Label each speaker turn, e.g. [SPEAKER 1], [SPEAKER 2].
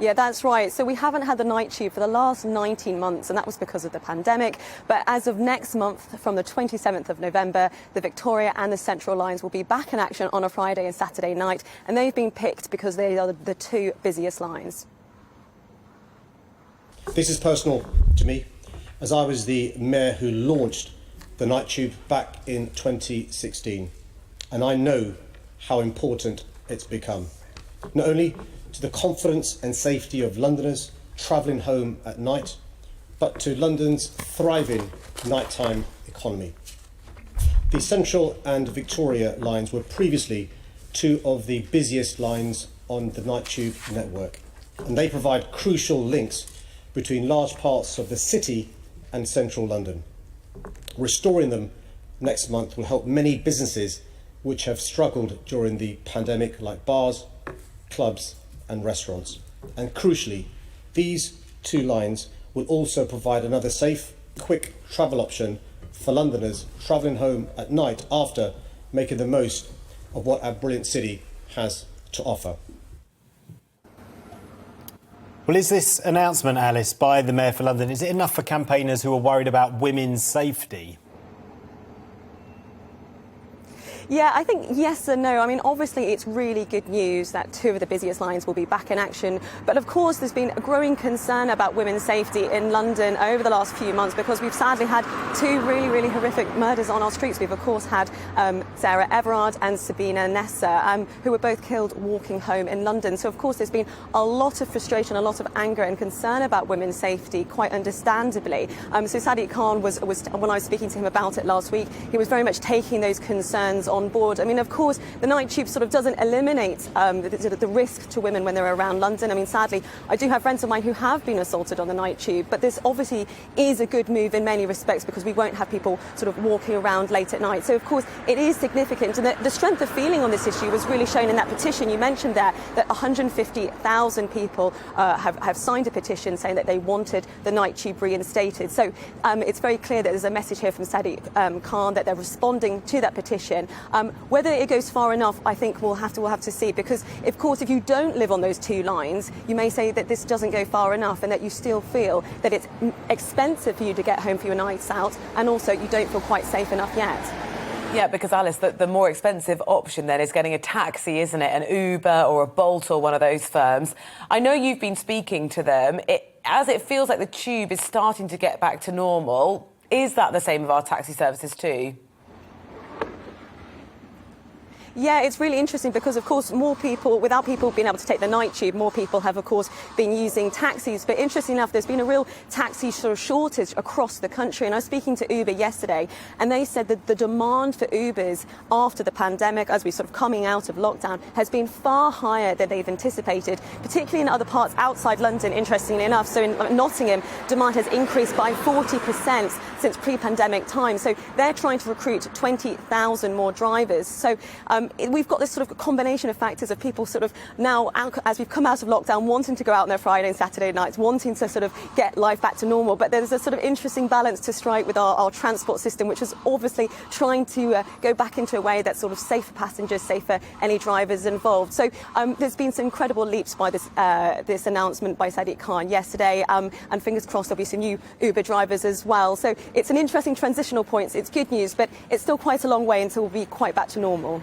[SPEAKER 1] Yeah, that's right. So we haven't had the night tube for the last 19 months, and that was because of the pandemic. But as of next month, from the 27th of November, the Victoria and the Central lines will be back in action on a Friday and Saturday night, and they've been picked because they are the two busiest lines.
[SPEAKER 2] This is personal to me, as I was the mayor who launched the night tube back in 2016, and I know how important it's become. Not only to the confidence and safety of Londoners travelling home at night, but to London's thriving nighttime economy. The Central and Victoria lines were previously two of the busiest lines on the night tube network, and they provide crucial links between large parts of the city and central London. Restoring them next month will help many businesses which have struggled during the pandemic, like bars, clubs and restaurants. And crucially, these two lines will also provide another safe, quick travel option for Londoners travelling home at night after making the most of what our brilliant city has to offer.
[SPEAKER 3] Well, is this announcement, Alice, by the Mayor for London, is it enough for campaigners who are worried about women's safety?
[SPEAKER 1] Yeah, I think yes and no. I mean, obviously, it's really good news that two of the busiest lines will be back in action. But of course, there's been a growing concern about women's safety in London over the last few months because we've sadly had two really, really horrific murders on our streets. We've, of course, had Sarah Everard and Sabina Nessa, who were both killed walking home in London. So, of course, there's been a lot of frustration, a lot of anger and concern about women's safety, quite understandably. So Sadiq Khan was, when I was speaking to him about it last week, he was very much taking those concerns on board. I mean, of course, the night tube sort of doesn't eliminate the risk to women when they're around London. I mean, sadly, I do have friends of mine who have been assaulted on the night tube, but this obviously is a good move in many respects because we won't have people sort of walking around late at night. So, of course, it is significant. And the strength of feeling on this issue was really shown in that petition you mentioned there, that 150,000 people have signed a petition saying that they wanted the night tube reinstated. So it's very clear that there's a message here from Sadiq Khan that they're responding to that petition. Whether it goes far enough, I think we'll have to see, because, of course, if you don't live on those two lines, you may say that this doesn't go far enough and that you still feel that it's expensive for you to get home for your nights out, and also you don't feel quite safe enough yet.
[SPEAKER 4] Yeah, because, Alice, the more expensive option then is getting a taxi, isn't it? An Uber or a Bolt or one of those firms. I know you've been speaking to them. As it feels like the tube is starting to get back to normal, is that the same of our taxi services too?
[SPEAKER 1] Yeah, it's really interesting because, of course, more people, without people being able to take the night tube, more people have, of course, been using taxis. But interestingly enough, there's been a real taxi sort of shortage across the country. And I was speaking to Uber yesterday, and they said that the demand for Ubers after the pandemic, as we're sort of coming out of lockdown, has been far higher than they've anticipated, particularly in other parts outside London, interestingly enough. So in Nottingham, demand has increased by 40% since pre-pandemic times. So they're trying to recruit 20,000 more drivers. So we've got this sort of combination of factors of people sort of now, as we've come out of lockdown, wanting to go out on their Friday and Saturday nights, wanting to sort of get life back to normal. But there's a sort of interesting balance to strike with our transport system, which is obviously trying to go back into a way that's sort of safe for passengers, safe for any drivers involved. So there's been some incredible leaps by this announcement by Sadiq Khan yesterday, and fingers crossed there'll be some new Uber drivers as well. So it's an interesting transitional point. It's good news, but it's still quite a long way until we'll be quite back to normal.